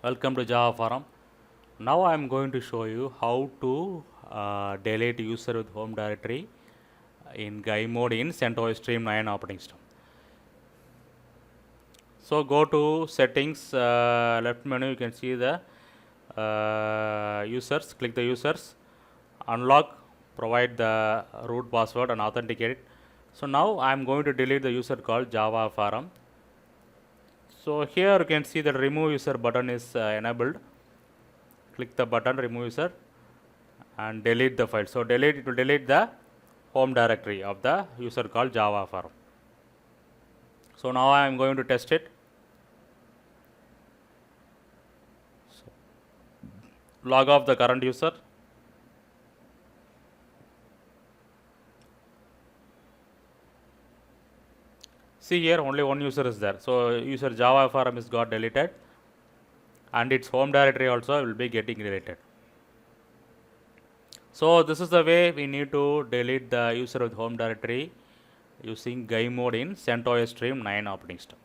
Welcome to Java Forum. Now I am going to show you how to delete user with home directory in GUI mode in CentOS Stream 9 operating system. So go to settings, left menu, you can see the users, click the users, unlock, provide the root password and authenticate it. So now I am going to delete the user called Java Forum. So here you can see the remove user button is enabled. Click the button remove user and delete the file. So it will delete the home directory of the user called Java Forum. So now I am going to test it. So log off the current user. See here only one user is there. So user Java Forum is got deleted and its home directory also will be getting deleted. So this is the way we need to delete the user with home directory using GUI mode in CentOS Stream 9 operating system.